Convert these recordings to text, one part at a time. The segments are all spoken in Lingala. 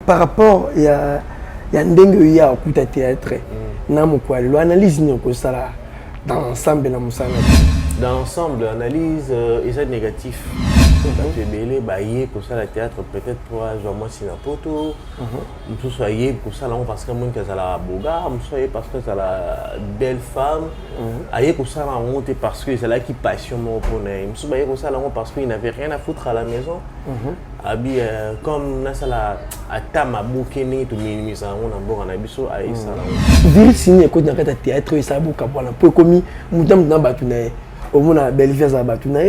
par rapport il y a ndenge il y a au théâtre na mokwa l'analyse ni ko sala dans l'ensemble na musala dans l'ensemble l'analyse est négatif tu es belé bailler pour ça le théâtre peut-être pour moi sinapoto tout soyez pour ça là parce que moi que ça la boga soyez parce que ça la belle femme aille pour ça la honte parce que c'est là qui passion mon poney me bailler pour ça là parce qu'il n'avait rien à foutre à la maison abi comme na ça la atama bokene to minimiser on en bord en abisso aille ça là ville signé ko na kata théâtre et ça boka bona pour commis mutam na batuna au mona belle vie za batuna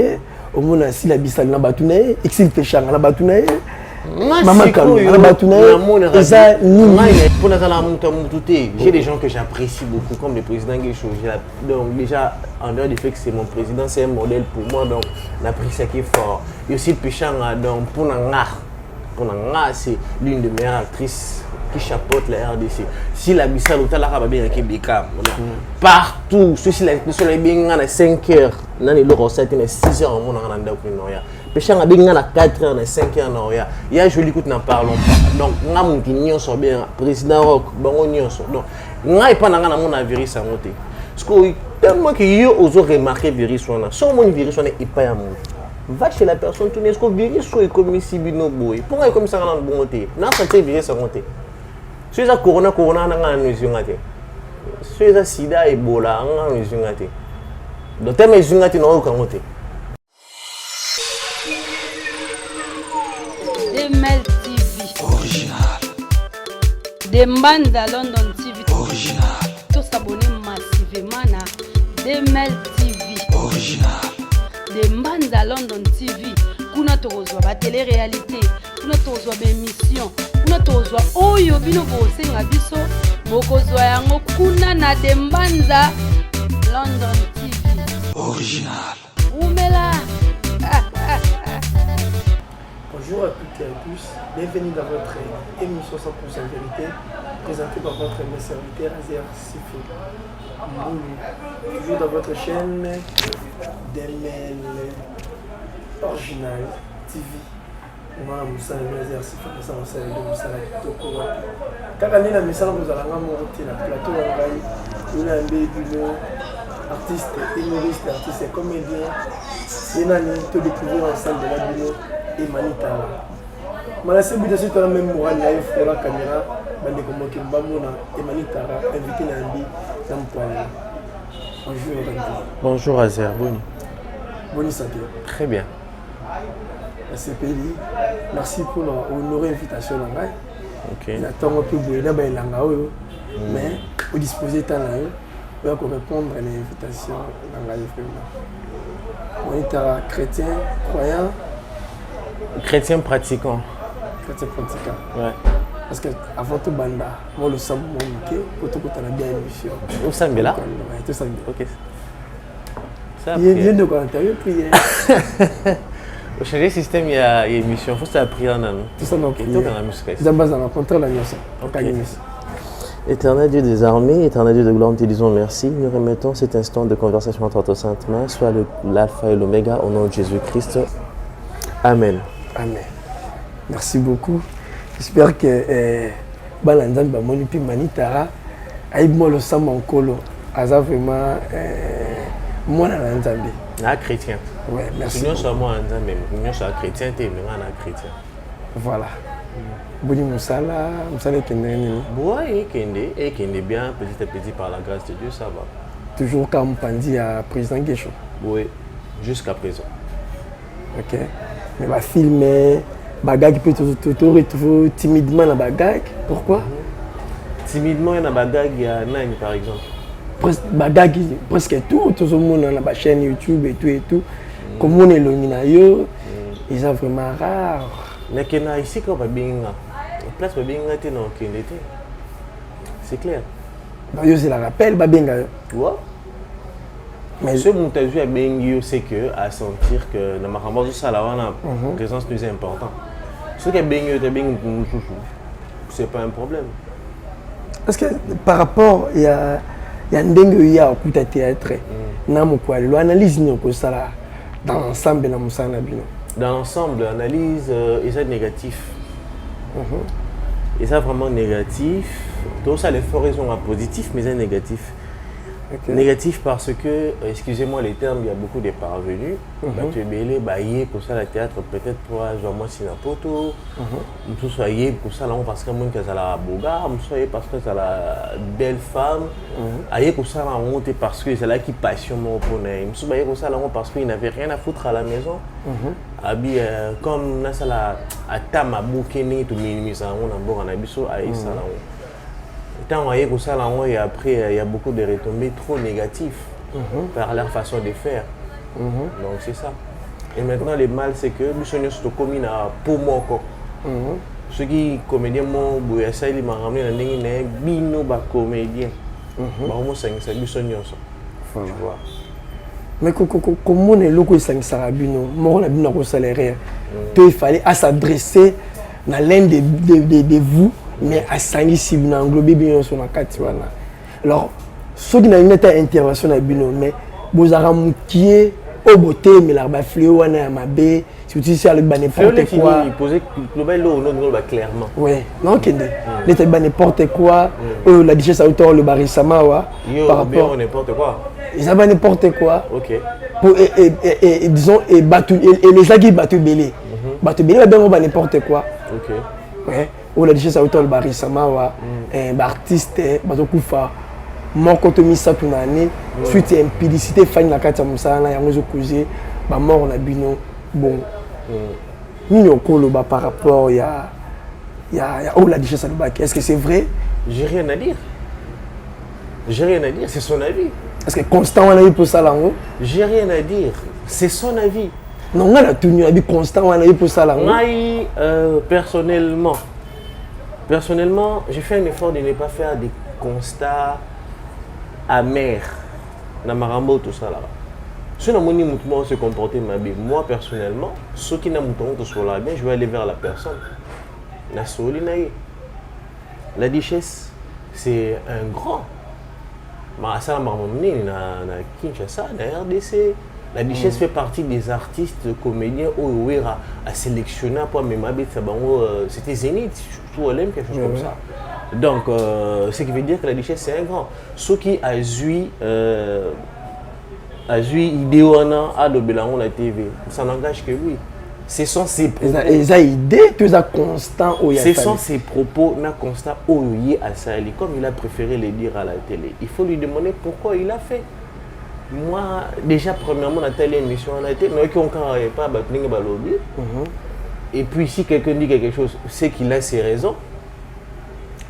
au moins si la bisal na batuna exil péchant na batuna maman kalou na batuna ça pour la monter j'ai des gens que j'apprécie beaucoup comme le président Guécho donc déjà en dehors du fait que c'est mon président c'est un modèle pour moi donc j'apprécie qui est fort et aussi péchant donc pour Nanga c'est l'une des meilleures actrices qui chapeaute la RDC. Si la Bissau est là, partout, si la Bissau est bien à 5 heures, non, il aura 6 heures en monde en Andaouinoya. Péchant à bien à 4 heures, 5 heures en Oya. Il y a joli coup, n'en parlons pas. Donc, nous avons dit bien, président Rock, bon, donc, nous n'avons pas mon avis sans monter. Parce que tellement que vous avez remarqué virus, si on a un virus, on n'est pas à monter. Va chez la personne, tu n'es pas virus, soit comme si bino boy. Pourquoi comme ça, on a un bon monter? Non, ça c'est virus à monter. Si ça corona na ngazungate. Si ça sida ebola ngazungate. Do teme zungate no kangote. Demel TV original. Demanda London TV original. Tous s'abonner massivement na Demel TV original. Demanda London TV. Kuna tozwa ba télé-réalité, kuna tozwa ba émission. Kuna tozwa oyo bino bosenga biso bokozwa yango kuna na Dembanza London TV original. Oumela. Bonjour à toutes et à tous, bienvenue dans votre émission 100% vérité, présentée par votre mes serviteur Azer Sifo Moulou, toujours dans votre chaîne Demel Original TV. Moi, je suis un exercice pour ça, je suis un car on est dans le message, vous allez monter la plateau, vous allez artiste, humoriste, artiste, comédien, il y a tout découvrir ensemble de la vidéo et Manitara. Je suis invité à la même morale live pour la caméra, je suis et Manitara, invité Nambi dans le point. Bonjour. Bonjour Azer, Bonne santé. Très bien. CPI, merci pour honorer l'invitation. Ok. J'attends un peu de temps, mais au disposer de temps, on peut répondre à l'invitation. On est chrétien, croyant. Chrétien pratiquant. Chrétien pratiquant. Ouais. Parce que avant tout, banda, moi le samedi, quand on a bien émission. Au samedi là? Oui, tout samedi. Ok. Il vient de quoi interview prière. Au changer le système, il y a émission. Il faut ça prier en nous. Tout ça, on a prié. Tout dans la musique. C'est base dans la contre la mission. Éternel Dieu des armées, éternel Dieu de gloire, nous te disons merci. Nous remettons cet instant de conversation entre ta sainte main, soit l'alpha et l'oméga, au nom de Jésus-Christ. Amen. Amen. Merci beaucoup. J'espère que Balanzan Bamoni puis Manitara, Aïbmo le Sam en colo, Aza vraiment moi dans l'Anzambi. Un chrétien. Ouais, merci. Nous sommes moi Anzambi, nous sommes chrétiens, mais nous sommes chrétiens. Voilà. Boni Moussala, Moussala Kendeni. Oui, Kende bien, petit à petit, par la grâce de Dieu, ça va. Toujours comme Pandi à président Guécho. Oui, jusqu'à présent. Ok. Mais va filmer, bagage peut toujours retrouver timidement la bagage. Pourquoi? Timidement, il y a bagage, il y a Nine par exemple. Bagage, presque tout le monde dans la chaîne YouTube et tout. Comme on est l'illuminayo, ils sont vraiment rares. Mais ici, quand on va bien, la place va bien être dans le été. C'est clair. C'est la rappel, va bien. Ouais. Mais ce que tu as vu à Bengio, c'est que à sentir que dans ma campagne, la présence plus importante. Ce que Bengio est bien, c'est pas un problème. Parce que par rapport, il y a un dingue, il y a un coup de théâtre. L'analyse dans l'ensemble de la dans l'ensemble, l'analyse est négatif. Et ça vraiment négatif. Tout ça, les forts raisons positifs, mais c'est négatif. Okay. Négatif parce que, excusez-moi les termes, il y a beaucoup de parvenus. Tu es belé, pour ça, le théâtre, peut-être pour moi, c'est un poteau. Tout ça, pour ça, parce que moi, c'est la boga, parce que c'est la belle femme. Pour ça, parce que c'est là qui passionne mon poney. Pour ça, parce qu'il n'avait rien à foutre à la maison. Comme ça, à Tama, Boukene, tout minimiser, on a besoin de ça. Tant et après, il y a beaucoup de retombées trop négatives par leur façon de faire. Donc c'est ça. Et maintenant, le mal, c'est que nous sommes commis pour moi. Ceux qui comédiens, ils m'ont ramené dans les bino comédiens. Tu vois. Mais comment on est loco et Sarabino, moi on a bien un salaire. Il fallait s'adresser à l'un de vous. Mais à Sangi Sibina, englobé bien sur la carte. Alors, ceux qui n'ont pas intervention dans le bino, mais vous avez mouqué au beauté, mais l'arbre fléau, on a ma baie, si vous avez n'importe quoi. Il posait global clairement. Oui, non, ok. Il était n'importe quoi, la richesse à hauteur, le barisama, par rapport à n'importe quoi. Ils avaient n'importe quoi. Ok. Et disons, et les agis battu belé. Battu belé, va n'importe quoi. Ok. Ouais. Ou la richesse à hauteur le barisama un artiste bazokufa moko to misa tunane suite impudicité fani na kati ya musala ya ngozo kuze ba mort na bino bon nini okolo ba par rapport ya ou la richesse à le bac, est-ce que c'est vrai? J'ai rien à dire, c'est son avis. Est-ce que Constant on a eu pour ça là? J'ai rien à dire, c'est son avis. Non, on a tenu à dire Constant on a eu pour ça là. Moi personnellement, j'ai fait un effort de ne pas faire des constats amers dans Marambo, tout ça là. Si on se comporter ma vie, moi personnellement, ceux qui n'ont pas sur la bien, je vais aller vers la personne. La richesse, c'est un grand. La richesse fait partie des artistes, comédiens, à sélectionner pour mes c'était Zénith, tout Olympe, quelque chose comme ça. Donc, ce qui veut dire que la richesse c'est un grand. Ce qui a joué Idéona à la TV, ça n'engage que lui. Ce sont ses propos. Ce sont ses propos, constant à Sali, comme il a préféré les dire à la télé. Il faut lui demander pourquoi il a fait. Moi, déjà, premièrement, la telle émission, on a été, pas et puis, si quelqu'un dit quelque chose, c'est qu'il a ses raisons.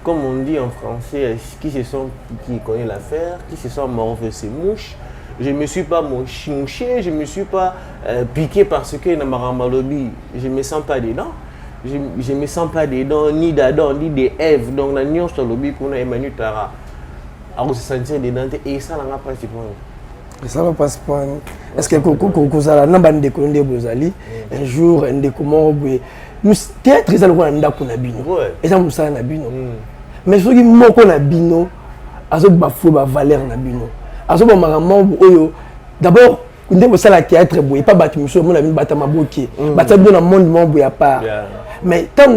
Comme on dit en français, qui connaît l'affaire, qui se sent mort de ses mouches. Je ne me suis pas mouché, je ne me suis pas piqué parce que dans Maramalobi, je ne me sens pas dedans. Je ne me sens pas dedans, ni d'Adam, ni d'Ève. Donc, la nuance sur le lobby pour Emmanuel Tara, à se sentir dedans, et ça, n'a pas principalement. Ça va pas se prendre. Est-ce que Kokozala n'a pas de décollé Bozali un jour un décommand nous théâtre ils allons anda pour Nabino et ça nous ça Nabino mais ceux qui moko Nabino azo bafou ba valeur Nabino azo ba maramon oyo d'abord ndé ça la théâtre boy pas battu monsieur mon ami batama boké batabo na monde mon boy à part mais tant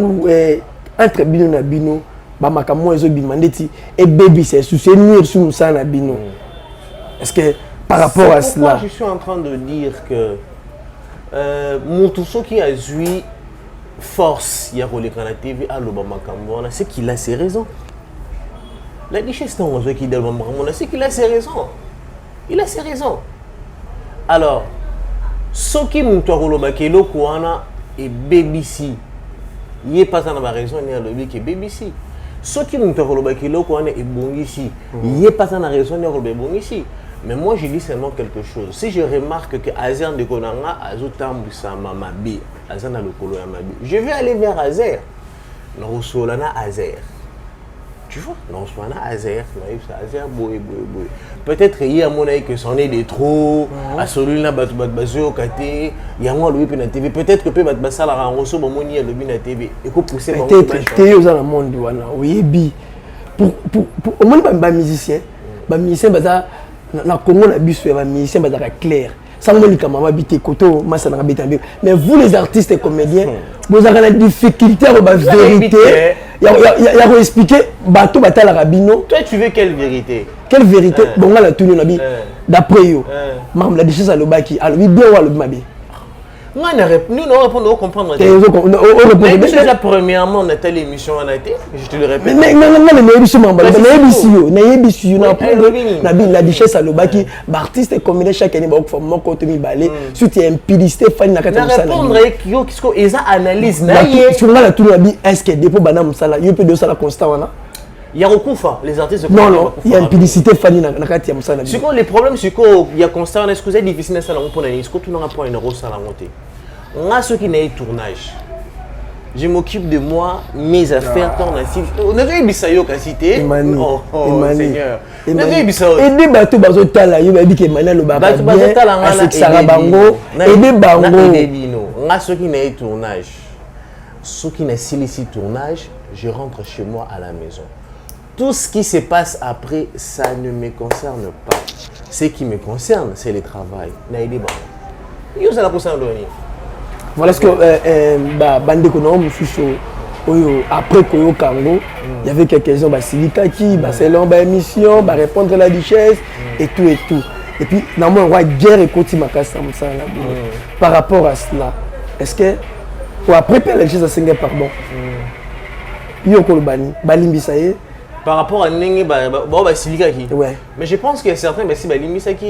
entre Bino Nabino ba makamo ezo bimandeti et baby c'est soutenir sur ça Nabino. Est-ce que par rapport à cela, je suis en train de dire que Moutousso qui a joué force, il y a la TV à l'Obama Cambona, c'est qu'il a ses raisons. La richesse d'un oiseau qui est dans l'Obama, c'est qu'il a ses raisons. Il a ses raisons. Alors, ce qui Moutouaro Kelo Kouana et BBC, il n'y a pas de raison, il y a le qui est BBC. Ce qui Moutouaro Kelo Kouana est bon ici, il n'y a pas de raison, il y a le bon ici. Mais moi, je dis seulement quelque chose. Si je remarque que Azer de Konanga a Mamabi, Azer na lokolo ya Mabi, je vais aller vers Azer. Nosolana Azer. Tu vois, Nosolana Azer, Azer boy. Peut-être qu'il y a mon avis que c'en est des trop, à celui-là, Bazo Kate, il y a moi le na TV. Peut-être que peut battre Bassala en reçu mon moni à le TV. Et qu'on pousse mon peut-être que aux dans le monde oui bi. Pour au moins pas musicien, musicien baza. Na Congo na biso ya musicien bazaka clair sans moi les maman habiter koto massa na habiter mais vous les artistes et comédiens vous avez la difficulté à la vérité il y a expliquer bateau batala rabino. Toi tu veux quelle vérité? Quelle vérité? Bon là tout le nabi d'après yo mam la déchet à le baki alors bien ou le mabi nous on répond au comprendre mais déjà premièrement on a telle émission on a été je te le répète mais non mais émission mamba na yebisi na prendre nabi la déchet à le baki artiste et comédien chaque année ba ko mo ko to mi balé surtout impudicité fani na kata musala na répondre yo kisko eza analyse na ye sur la tout nabi est-ce que dépôt bana musala yo peut de ça la constant wana il y a recours les artistes non il y a impudicité fani na kati ya musala c'est quoi les problèmes c'est que il y a constant est-ce que c'est difficile ça la pour na est-ce que tout n'aura pas une rose à la montée on a ceux qui n'ont tournage je m'occupe de moi mes affaires tant ainsi on a vu bisayo ka cité oh Seigneur on a vu bisayo et des bateaux bazo tala yo ba bi ke manana lo ba bien c'est ça bango et des bango on a ceux qui n'ont tournage ceux qui n'ont ici tournage je rentre chez moi à la maison. Tout ce qui se passe après, ça ne me concerne pas. Ce qui me concerne, c'est le travail. Voilà ce que Bande Konom après Koyo Kango, il y avait quelques-uns, Silikaki, Selon, émission, répondre à la richesse et tout et tout. Et puis, normalement, on va guerre et continuer par rapport à cela. Est-ce que, pour après, la richesse à Sengue, pardon, Yoko Bani, Balimbi Saye. Par rapport à Nengue, Silikaki. Ouais. Mais je pense qu'il y a certains, Balimbi Saki.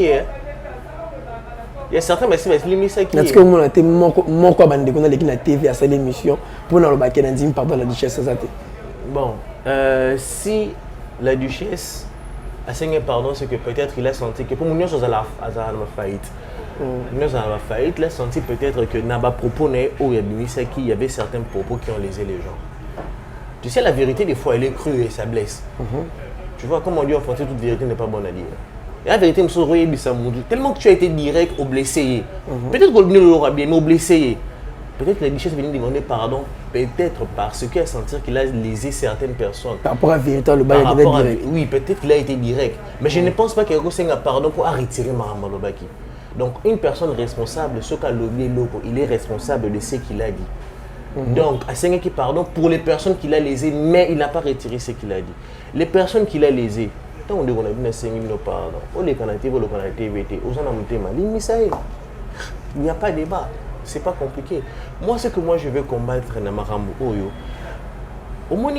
Il y a certains, Balimbi Saki. Est-ce que vous avez mon quoi Bande qu'on a l'équipe de la TV à cette émission pour nous remarquer dans une pardon la duchesse bon, si la duchesse a saigné pardon, c'est que peut-être il a senti que pour nous, nous avons faillite. Nous avons faillite, il a senti peut-être que Naba propos où il y avait certains propos qui ont lésé les gens. Tu sais, la vérité, des fois, elle est crue et ça blesse. Tu vois, comme on dit en français, toute vérité n'est pas bonne à dire. Et la vérité, tellement que tu as été direct au blessé. Peut-être qu'on l'aura bien, mais au blessé. Peut-être que la duchesse venait demander pardon, peut-être parce qu'elle sentir qu'il a lésé certaines personnes. Par rapport à la vérité, le bail était direct. Oui, peut-être qu'il a été direct. Mais je ne pense pas qu'il y ait un pardon pour retirer Mahama Lobaki. Donc, une personne responsable, ce qu'a l'oublié, il est responsable de ce qu'il a dit. Donc, à Sengue qui pardon pour les personnes qu'il a lésées, mais il n'a pas retiré ce qu'il a dit. Les personnes qu'il a lésées, tant on dit qu'on a vu Sengue no pardon, on les canalités, on les canalités, on s'en a monté mal. Il n'y a pas de débat, c'est pas compliqué. Moi, ce que moi je veux combattre dans Marambo Oyo, au moins,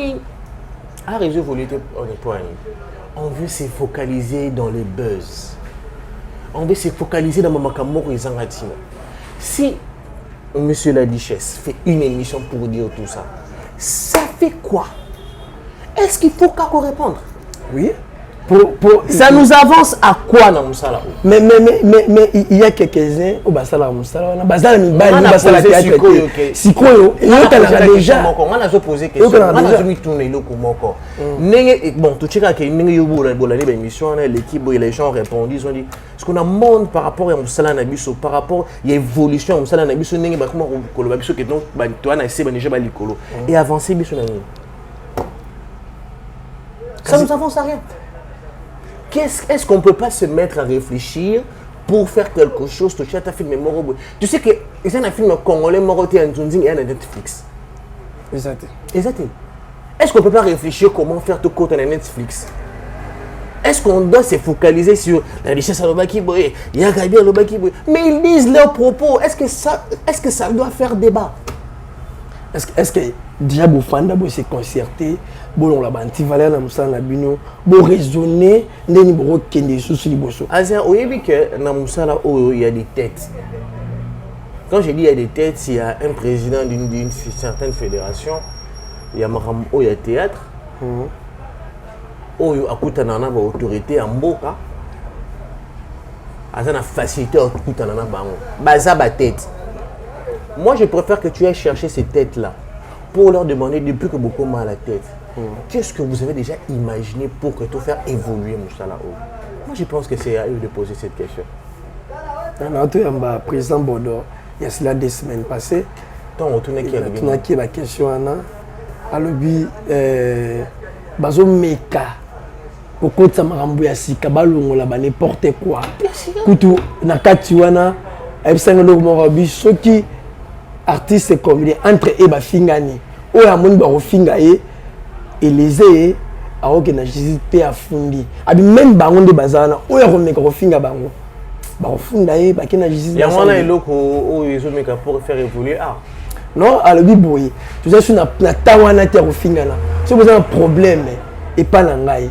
à réseau volonté on veut se focaliser dans les buzz. On veut se focaliser dans Makamoro et Zangatina. Si Monsieur la Duchesse fait une émission pour dire tout ça, ça fait quoi? Est-ce qu'il faut qu'à répondre? Oui. Ça nous avance à quoi dans Moussala? Mais il y a quelques-uns au Basala Moussala, on a Sikoyo, il y a déjà. On a posé question. On a jamais tourné le coup moko. Bon, tu sais que l'émission, l'équipe, les gens ont répondu, ils ont dit ce qu'on a monde par rapport à Moussala Nabiso, par rapport à l'évolution de Moussala Nabiso, comment Kolobabiso qui est donc toi na essayer déjà balikolo et avancer biso na. Ça nous avance à rien. Est-ce qu'on ne peut pas se mettre à réfléchir pour faire quelque chose? Tu sais que c'est un film congolais moroté en Tunzing et en Netflix. Exact. Est-ce qu'on ne peut pas réfléchir comment faire tout côté en Netflix? Est-ce qu'on doit se focaliser sur la richesse à l'Obakiboye, Yagabi à l'Obakiboye? Mais ils disent leurs propos. Est-ce que ça doit faire débat? Est-ce que déjà vous fanda vous se concerter bon la banti valeur na musala na bino bon raisonner ndeni boko kende sous liboso Azia oyebi que na musala il y a des têtes. Quand je dis il y a des têtes, il y a un président d'une certaine fédération, il y a Maram il y a théâtre oyo akutana na ba autorité en mboka azana facilité akutana na bango baza ba tête. Moi, je préfère que tu ailles chercher ces têtes-là pour leur demander, depuis que beaucoup mal à la tête, qu'est-ce que vous avez déjà imaginé pour que tout faire évoluer Moussala? Moi, je pense que c'est à eux de poser cette question. Le président Bodo, il y a cela 2 semaines passées, il y a la question à l'objet Bazo Meka. Pourquoi ça m'a remboursé à Sika Balongo là-bas, n'importe quoi. Koutou, Nakatiwana. ayebisanga eloko moko abi soki artiste comédien entre e bafingani oyo amoni bakofinga ye eleze ye akokenda justice mpe afundi abi même bango nde baza wana oyo akomeka kofinga bango bakofunda ye bakenda justice yango wana eloko oyo ezomeka pour faire évoluer art non alobi boye toza so na ntango wana te ya kofingana soki boza na problème epa na ngai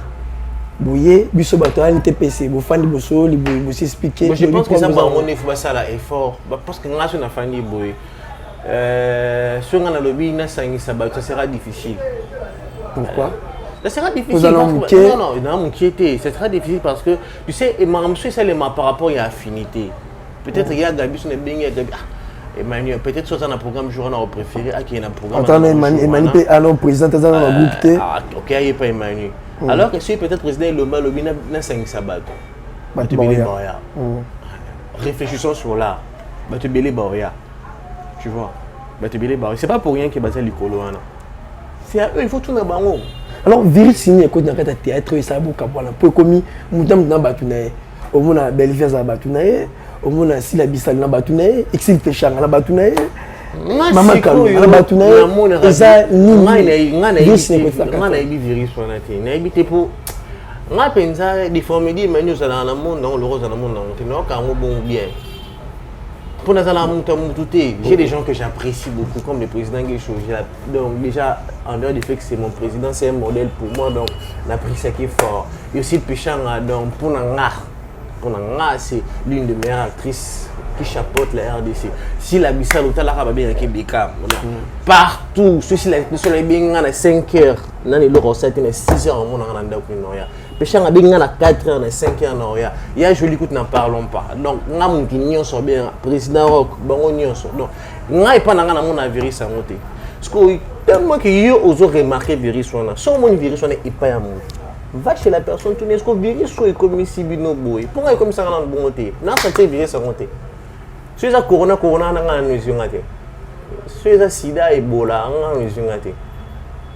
boye biso bato ayani te pese bofandi bosoli boye bosi expliquer je pense que ça bango ne faut pas ça là effort parce que nga so na fandi boye so nga na lobi na sangisa bato ça sera difficile. Pourquoi? Ça sera difficile. Non, c'est très difficile parce que tu sais, par rapport à l'affinité. Peut-être qu'il y a Gabi, Emmanuel, peut-être que c'est un programme journal préféré, qui est un programme. Attends, Emmanuel, alors président, tu as un groupe. Ok, il n'y a pas Emmanuel. Alors que si peut-être président le mal, il y a 5 sabbats. Réfléchissons sur l'art. Tu vois? C'est pas pour rien que basé l'icolo. C'est à eux, il faut tout le monde. Alors, Viris signé écoute dans le théâtre, il s'est beaucoup pour commis, Moutam dans Batounaye, au monde à Belfast à Batounaye, au monde à Silabissal dans Batounaye, Exil Péchang à Batounaye, Maman Kalou à Batounaye, et ça, nous, Viris signé écoute dans le Viris pour. Moi, je pense que des formes de menus dans le monde, dans le rose dans le monde, dans le bon bien. Pour nous j'ai des gens que j'apprécie beaucoup, comme le président Guéchou. Donc déjà, en dehors du fait que c'est mon président, c'est un modèle pour moi, donc on a pris ça qui est fort. Et aussi le Péchang, donc pour Nanga, c'est l'une des meilleures actrices qui chapeaute la RDC. Si la Bissau, partout, ceci la bien à 5 heures, on a 6 heures, on a Péchang a bien à 4 heures, 5 heures, il y a joli coup, n'en parlons pas. Donc, on a mon qui sont bien, président Rock, bon, on sont. Donc, on n'a pas mon avis à monter. Parce que tellement que yo osent remarquer virus, son mon virus, on est pas à monter. Va chez la personne, tu n'es pas virus, soit comme si bino boy. Pourquoi comme ça, on a un bon côté? Non, ça c'est virus à monter. Si ça corona, on a un mesure. Si ça sida, Ebola, on a un mesure.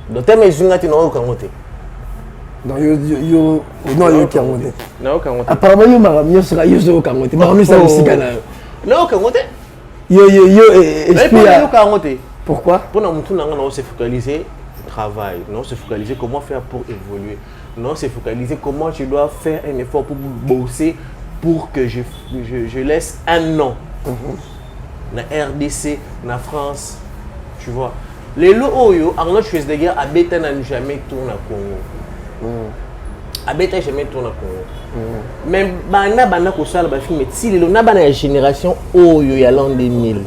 Donc, tu as mesure, tu n'as aucun côté. Non, yo qui a monté. Apparemment, yo maramio sera yo zo kangote. Maramio ça aussi kana. Non, kangote. Yo esprit. Pourquoi? Pour nous tout on se focaliser travail, non se focaliser comment faire pour évoluer. Non, se focaliser comment je dois faire un effort pour bosser pour que je laisse un nom. Na RDC, na France, tu vois. Les lots yo Arnold Schwarzenegger a bêté n'a jamais tourné à Congo. Abeta jamais tourné à Congo. Mais bana ko sala ba film si le na bana génération oyo ya l'an 2000.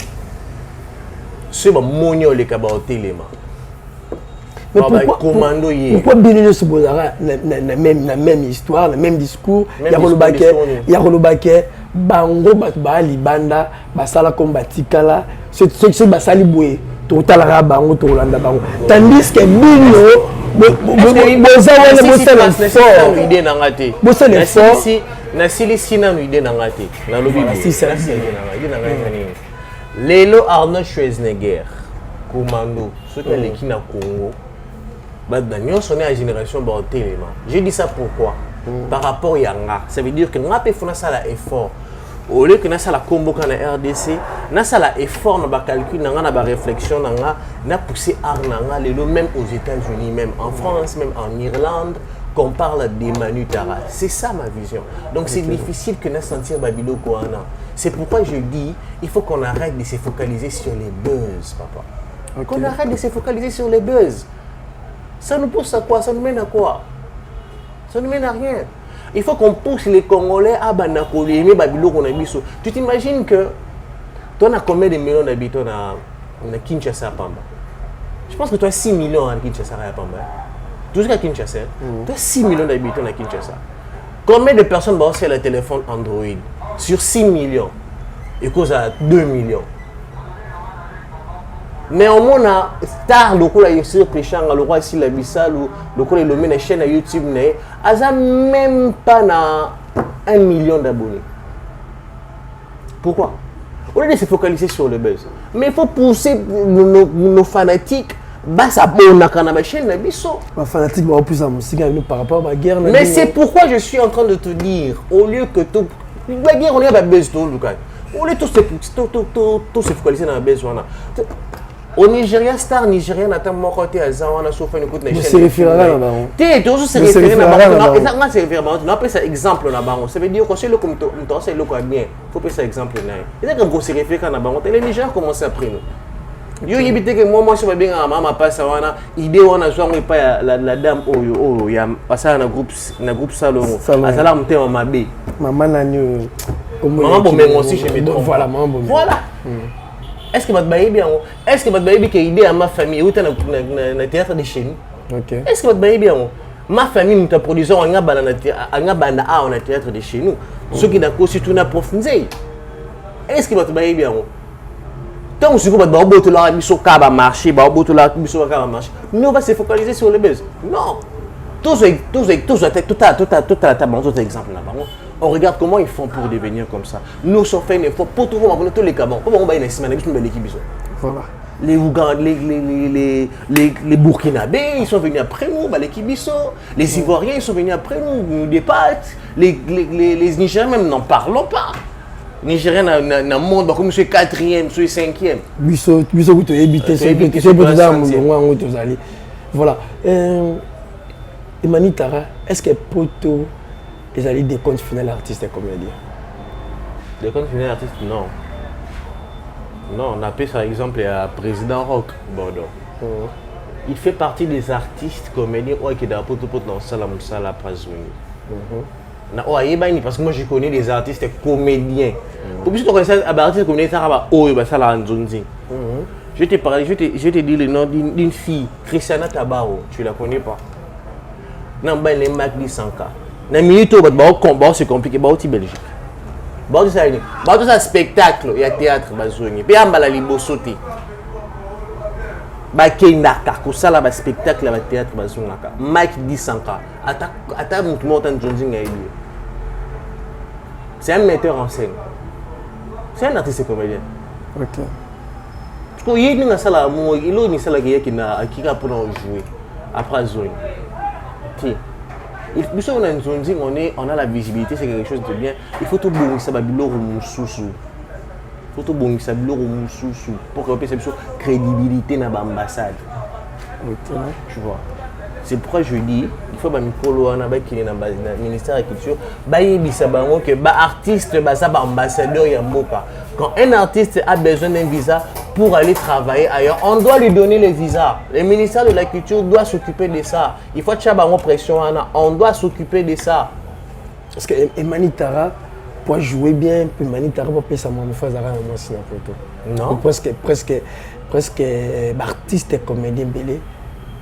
C'est ba monyo le kaba au téléma. Mais pourquoi Billy se posera la même histoire, le même discours, il y a Rolobake, bango ba libanda, basala comme batikala, c'est basali boué, total bango to Rolanda bango. Tandis que Billy Lelo Arnold Schwarzenegger, Commando, ceux qui sont na Congo, on est à la génération téléma. Je dis ça pourquoi? Par rapport à Yanga, ça veut dire que nous avons fait un effort. Au lieu que nous avons combo dans la RDC, nous avons fait effort dans le calcul, dans la réflexion, nous avons poussé Arnanga, même aux États-Unis, même en France, même en Irlande, qu'on parle des Manu Tara. C'est ça ma vision. Donc c'est difficile que nous sentir Babilo Koana. C'est pourquoi je dis, il faut qu'on arrête de se focaliser sur les buzz, papa. Qu'on arrête de se focaliser sur les buzz. Ça nous pousse à quoi? Ça nous mène à quoi? Ça nous mène à rien. Il faut qu'on pousse les Congolais à Banakoli, mais Babilo qu'on a mis sur. Tu t'imagines que tu as combien de millions d'habitants à Kinshasa à Pamba? Je pense que tu as 6 millions à Kinshasa à Pamba. Tout ce qu'à Kinshasa, tu as 6 millions d'habitants à Kinshasa. Combien de personnes vont faire le téléphone Android? Sur 6 millions, et cause à 2 millions. Mais au moins, star le coup là sur Péchang, le roi ici la Bissau, le coup le met la chaîne YouTube né, a même pas na 1 million d'abonnés. Pourquoi? On est de se focaliser sur le buzz. Mais il faut pousser nos fanatiques. Bah ça bon na ma chaîne la Bissau. Les fanatiques vont plus en musique par rapport à la guerre. Mais c'est pourquoi je suis en train de te dire, au lieu que tout la guerre on est à buzz tout le cas. On est tous se focaliser dans la besoin. Au Nigeria, star nigérien attend mon côté à Zawana sauf une écoute nationale. C'est référé là-bas. Tu toujours se référer là-bas. Exactement, c'est référé là-bas. On appelle ça exemple là-bas. Ça veut dire que c'est le comme toi, c'est le quoi bien. Faut pas ça exemple là. Et quand on se réfère là-bas, les Nigériens commencent après nous. Yo yibite que moi je vais bien à maman passe wana idée wana zo ngi pa la dame oyo ya passa na groupe Salomon. Azala mtema mabe. Maman nani maman bomé aussi chez mes trompe. Voilà maman bomé. Voilà. Est-ce que votre baby bien? Est-ce que votre baby qui idée à ma famille ou na théâtre de chez nous? OK. Est-ce que votre baby bien? Ma famille nous t'a produisé en bana théâtre de chez nous. Ce qui n'a constitué na profondeur. Est-ce que votre baby bien? Tant que nous on va se focaliser sur les bases. Non. Tous exemples là-bas. On regarde comment ils font pour devenir comme ça. Nous sommes fait un effort pour trouver tous les cabans. Comment on va y aller l'équipe. Voilà. Les Burkinabés, ils sont venus après nous, l'équipe Bisso. Les Ivoiriens, ils sont venus après nous, des pâtes. Les Nigériens même n'en parlons pas. Nigérien dans le monde, comme je suis 4e, je suis 5e. Bisso, vous avez habité, c'est voilà. Emmanuel Tara, est-ce que Poto, ils allaient des comptes finaux artistes et comédiens? Des comptes finaux artistes, non. Non, on appelle par exemple le président Rock Bordeaux. Il fait partie des artistes comédiens qui sont dans la Prazouni. Parce que moi je connais des artistes comédiens. Pour que tu connaisses des artistes comédiens, je vais te dire le nom d'une fille, Christiana Tabaro. Tu la connais pas? Non, elle est Magdi Sanka. Dans minute c'est compliqué, c'est Belgique. C'est un spectacle, il y a théâtre, il y a un libosoté. Il y a un spectacle, il y a un théâtre, Magdi Sanka. C'est un metteur en scène. C'est un artiste comédien. Ok. Parce qu'il y a une salle qui a joué après Zone. On a la visibilité, c'est quelque chose de bien. Il faut tout bon ça faut tout bon ça pour que puisse avoir crédibilité dans l'ambassade. Tu vois. C'est pourquoi je dis il faut que micro qui est dans le ministère de la Culture que artiste ambassadeur yamboka. Quand un artiste a besoin d'un visa pour aller travailler ailleurs, on doit lui donner le visa. Le ministère de la Culture doit s'occuper de ça. Il faut que pression, on doit s'occuper de ça. Parce que Emmanuel Tara, pour jouer bien, Emmanuel Tara peut faire ça moi non. Presque artiste et comédien belé.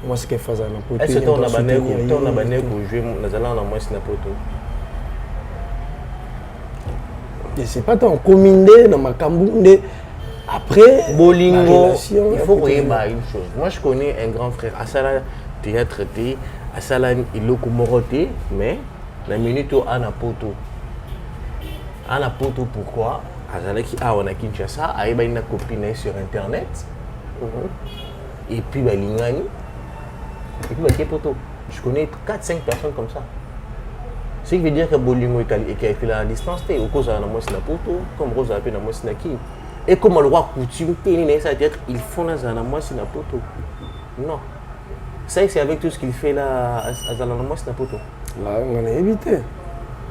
Moi ce que faisait na est-ce que on a bané pour jouer nazala na moi sinapoto? Je sais pas tant commandé dans ma Kambunde après Bolingo. Il faut voir une chose. Moi je connais un grand frère Asala théâtre té Asala iloko moroté mais la minute au ana poto. Ana poto pourquoi? Asala qui a on a Kinshasa a une copine sur internet. Et puis balingani. Et puis, je connais 4-5 personnes comme ça. Ce qui veut dire que Bolingo est calculé à la distance, au cause de la moitié de poto, comme Rose a appelé la moitié de qui. Et comme le roi coutume, ils font la moitié de poto. Non. Ça, c'est avec tout ce qu'il fait là, à la moitié de poto. Là, on a évité.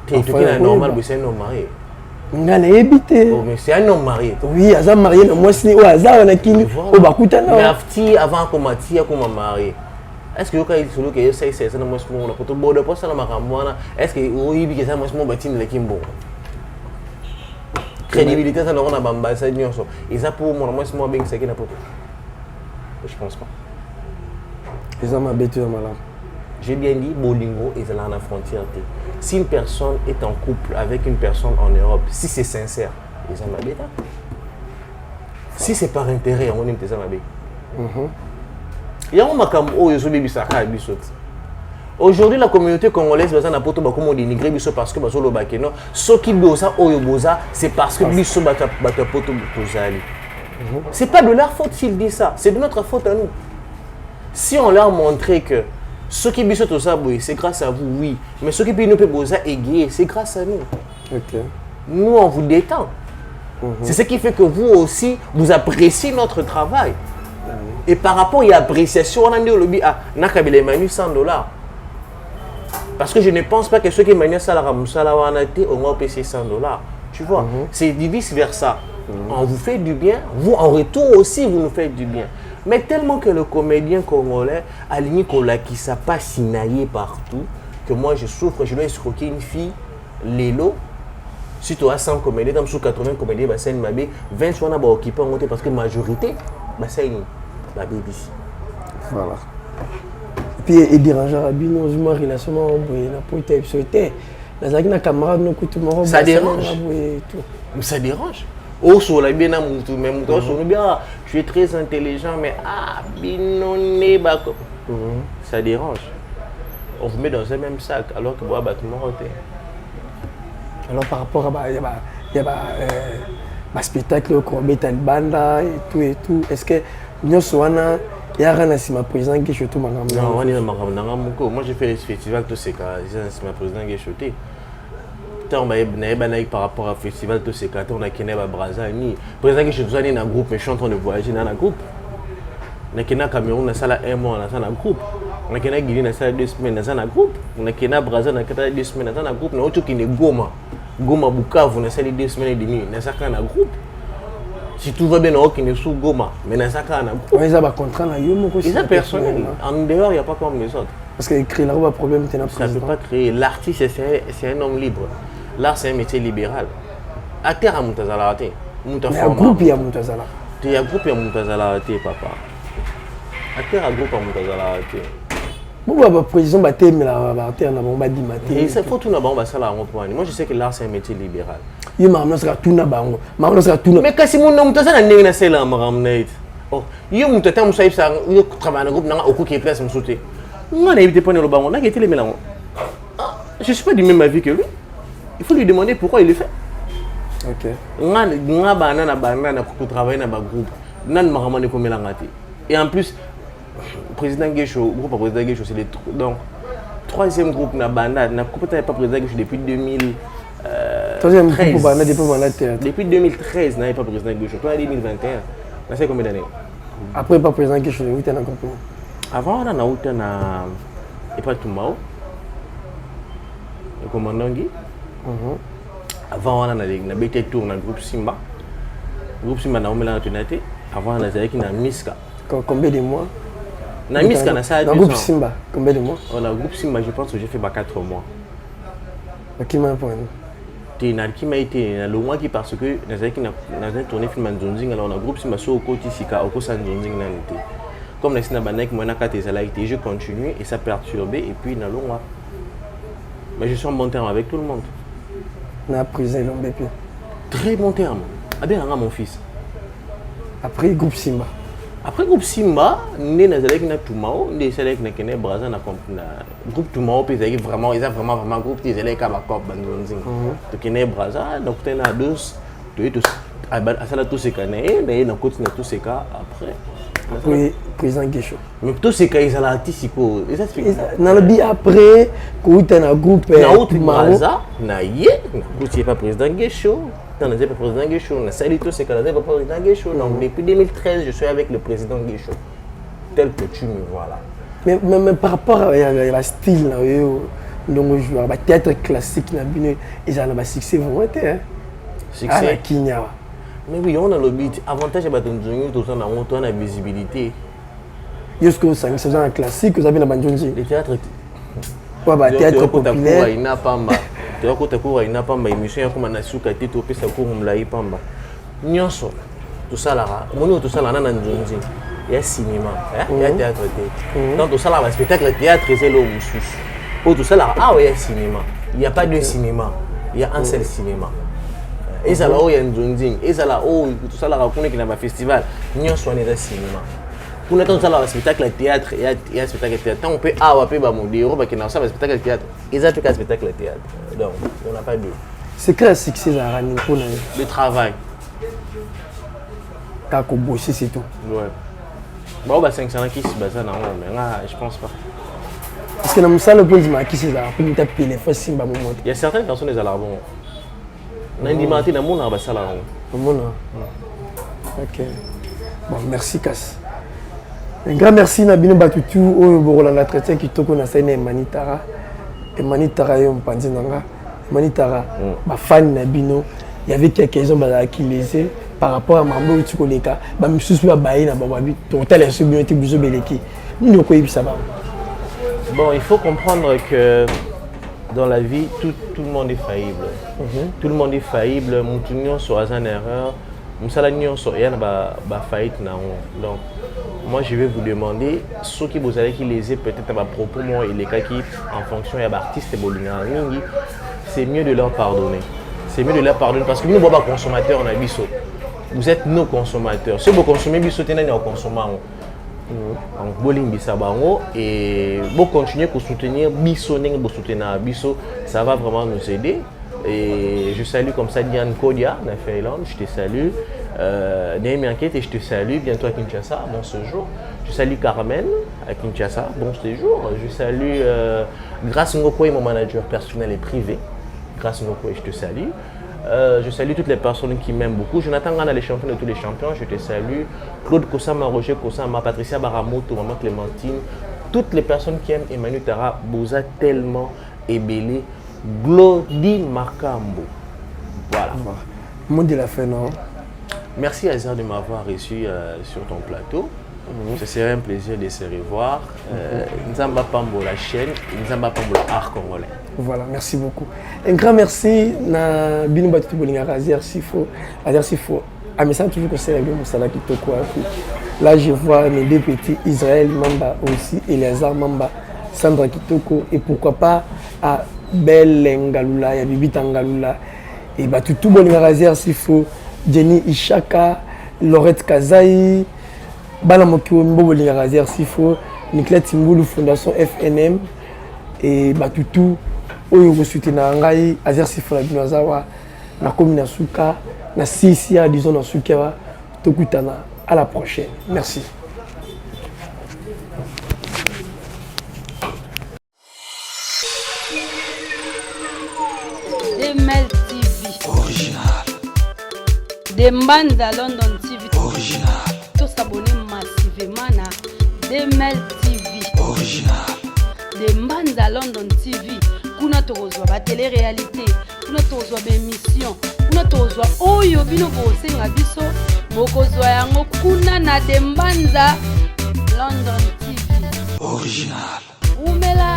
C'est normal, mais c'est un homme marié. On a évité. Oh, mais c'est un homme marié. Oui, il y a un marié, moi, c'est un qui mais avant qu'on m'a marié. Est-ce que vous avez dit que c'est ça moi mon poto bodo pas ça na makamwana est-ce que oui bi que ça moi mon batine le kimbo crédibilité ça on a bamba ça nyonso et ça pour moi moi bien c'est qui na poto je pense pas ils ont m'habitué malade. J'ai bien dit Bolingo est là à la frontière. Si une personne est en couple avec une personne en Europe, si c'est sincère, ils ont m'habitué. Si c'est par intérêt, on aime tes amis. Aujourd'hui, la communauté congolaise n'a pas de dénigrer parce que ce qui c'est parce que c'est pas de leur faute s'ils disent ça, c'est de notre faute à nous. Si on leur montrait que ce qui c'est grâce à vous, oui, mais ce qui nous peut c'est grâce à nous. Nous, on vous détend. C'est ce qui fait que vous aussi, vous appréciez notre travail. Et par rapport à l'appréciation, on a dit au lobby, ah, Nakabile Manu $100. Parce que je ne pense pas que ceux qui manient ça, on va payer $100. Tu vois, c'est vice versa. On vous fait du bien, vous en retour aussi, vous nous faites du bien. Mais tellement que le comédien congolais, Aligné Kola, qui s'est pas sinaillé partout, que moi je souffre, je dois escroquer une fille, Lélo. Si tu as 100 comédiens, dans 80 comédiens, c'est une mabé, 20 fois on a occupé parce que la majorité, c'est une BBC. Voilà. Puis il dérangeant à Bino, je m'en relation pour être souhaité. Les camarades nous coûtent mon ça dérange. Ça dérange. Oh, sur la bien même bien, tu es très intelligent, mais ah, Bino n'est pas comme. Ça dérange. On vous met dans un même sac alors que vous avez bâtiment roté. Alors par rapport à il y a spectacle au Corbett Banda et tout, est-ce que nous sommes il y a un ma président qui est tout non, on est dans moi j'ai fait le festival tout c'est quand c'est ma président qui est chuté. Tant par rapport au festival tout c'est quand on a Kenya Brazza ni président qui est chuté dans un groupe mais je suis en train de voyager dans un groupe. On a Kenya Cameroun dans un mois dans un groupe. On a Kenya Guinée dans 2 semaines dans un groupe. On a Kenya Brazza dans 2 semaines dans un groupe. On a autre qui est Goma Bukavu dans 2 semaines et demie dans un groupe. Si tout va bien, on est sous Goma, mais dans ça, on a un groupe. Ils ont un contrat, ils ont personnel. En dehors, il n'y a pas comme les autres. Parce qu'il crée un problème, ça ne peut pas créer. L'artiste, c'est un homme libre. L'art, c'est un métier libéral. Acteur à Moutazala, il y a un groupe, il y a Moutazala. Il y a un groupe, il y a Moutazala, papa. Acteur à groupe à Moutazala. Pourquoi président Baté, mais la Baté, on a bon dit maté. Il faut tout n'avoir ça là. Moi, je sais que l'art, c'est un métier libéral. Il m'a amené tout n'abango. Mais quand si mon nom Moutazala n'est pas là, Maramnate. Oh, il y a Moutazala, Moussa, il travaille dans un groupe, au coup qui est place, me sauter. Moi, on a évité de prendre le banc, on a été les mélanges. Je ne suis pas du même avis que lui. Il faut lui demander pourquoi il le fait. Ok. On a travaillé dans un groupe. On a un groupe. Et en plus, président Guécho, groupe à président Guécho, c'est les donc troisième groupe na banda, n'a pas président Guécho depuis 2013. Troisième groupe banda depuis banda théâtre. Depuis 2013, n'a pas président Guécho. Toi 2021. Ça fait combien d'années? Après pas président Guécho, oui, tu as un groupe. Avant on a eu na et pas tout Mao. Le commandant Guy. Avant on a été tour dans le groupe Simba. Le groupe Simba na omela tenate. Avant on a été na Miska. Combien de mois? Na Miska na ça. Dans le groupe Simba, combien de mois? Le groupe Simba, je pense que j'ai fait 4 mois. Qui m'a point? Qui m'a été le mois qui parce que dans un tournée film Nzonzing alors le groupe Simba au côté Sika au côté Nzonzing nan été. Comme les Sinabanek moi na kate ça été, je continue et ça perturbé et puis na longa. Mais je suis en bon terme avec tout le monde. Na prison l'homme très bon terme. Ah bien mon fils. Après groupe Simba. Après groupe Simba, né dans avec na Tumao, né avec na Kenya Brazza na groupe Tumao puis ils vraiment groupe ils allaient à Bakop Banzonzing. To Kenya Brazza donc tu na deux tout à ça tous ces cas et na côté na tous ces cas après président Guécho. Mais tous ces cas ils allaient artistico et ça explique. Dans le bi après que tu na groupe Brazza na yé na tu pas président Guécho. On n'a pas président Guécho, on a sali tous ces cas-là, pas président Guécho. Donc depuis 2013, je suis avec le président Guécho. Tel que tu me vois là. Mais par rapport à la style, donc je vois théâtre classique, ils ont un succès vraiment. Succès. Kenya. Mais oui, on a le but. Avantage de Banjonji, tout ça, on a la visibilité. Est-ce que c'est un classique, vous avez la Banjonji? Le théâtre. Ouais, théâtre populaire. Il n'a pas mal. Tu vois, quand il n'a pas mal émission, comme on a su qu'il tu peux ça comme on l'a eu pas mal. Nyonso, tout ça là, mon tout ça là, on a Nzonzi. Il y a cinéma, il y a théâtre. Donc tout ça là, le spectacle, théâtre, c'est là où on suit. Pour tout ça là, ah oui, il y a cinéma. Il n'y a pas de cinéma, il y a un seul cinéma. Et ça là où il y a Nzonzi, et ça là où tout ça là, on connaît qu'il y a un festival. Nyonso, on est dans cinéma. Pour nous, ça là, le spectacle théâtre, il y a un spectacle théâtre. On peut avoir mon dire, parce qu'il y a un spectacle théâtre. Ils ont fait un spectacle théâtre. Donc, on n'a pas de. C'est quoi le succès de la pour le travail. T'as qu'au bosser, c'est tout. Ouais. Bon, bah 500 qui se basent dans mais là, je pense pas. Parce que dans le salon, qui c'est ça, pour nous taper les fois, il y a certaines personnes qui ont bon. On a une dimension dans le monde, on a ça là. Ok. Bon, merci Kas. Un grand merci Nabino Batutu au Borola Tretien qui toko na saine Manitara. Et Manitara yo mpandi nanga. Manitara ba fan Nabino, il y avait quelques gens qui les par rapport à Mambo Tsukoleka, ba misusu ba baïna ba babi total insubioti biso beleki. Nous ko yebisa ba. Bon, il faut comprendre que dans la vie, tout le monde est faillible. Tout le monde est faillible. Mon sur une erreur. Mon sur rien faillite. Donc, moi, je vais vous demander, ceux qui vous allez qui les peut-être à propos, moi, et les cas qui, en fonction de l'artiste et c'est mieux de leur pardonner. C'est mieux de leur pardonner parce que nous, nous sommes consommateurs, on a biso. Vous êtes nos consommateurs. Si vous consommez biso, vous êtes consommateurs. Donc, vous et vous continuez à soutenir Bisso, ça va vraiment nous aider. Et je salue comme ça Diane Kodia, je te salue. Néhémie Enquête, et je te salue. Bientôt à Kinshasa, bon séjour. Je salue Carmen à Kinshasa, bon séjour. Je salue Grâce Ngoko, mon manager personnel et privé. Grâce Ngoko, je te salue. Je salue toutes les personnes qui m'aiment beaucoup. Jonathan Gana, les champions de tous les champions, je te salue. Claude Kossama, Roger Kossama, Patricia Baramoto, Maman Clémentine, toutes les personnes qui aiment Emmanuel Tara, Bouza tellement ébélé. Glody Makambo. Voilà. Mot de la fin, non? Merci Azar de m'avoir reçu sur ton plateau. Ce serait un plaisir de se revoir. Nzamba Pambo la chaîne, Nzamba Pambo l'art congolais. Voilà, merci beaucoup. Un grand merci na Bino Batutu Bolinga Azar Sifo. Azar Sifo. Ah mais ça toujours que c'est bien Moussala Kitoko. Là je vois mes deux petits Israël Mamba aussi et Lazar Mamba, Sandra Kitoko et pourquoi pas à Belle Ngalula, ya Bibita Ngalula et Batutu Bolinga Azar Sifo, Jenny Ishaka, Laurette Kazaï, Balamokio Mbobolinga Azar Sifo, Nicolas Timbulu Fondation FNM et Batutu oyo kosutena ngai Azar Sifo la binozawa na komina suka na sisia disons na suka tokutana à la prochaine. Merci. Demel TV original. Dembanda London TV original. Tous s'abonner massivement na Demel TV original. Dembanda London TV. Kuna tozwa ba télé-réalité, kuna tozwa ba émission, kuna tozwa oyo bino bosenga biso, bokozwa yango kuna na Dembanda London TV original. Umela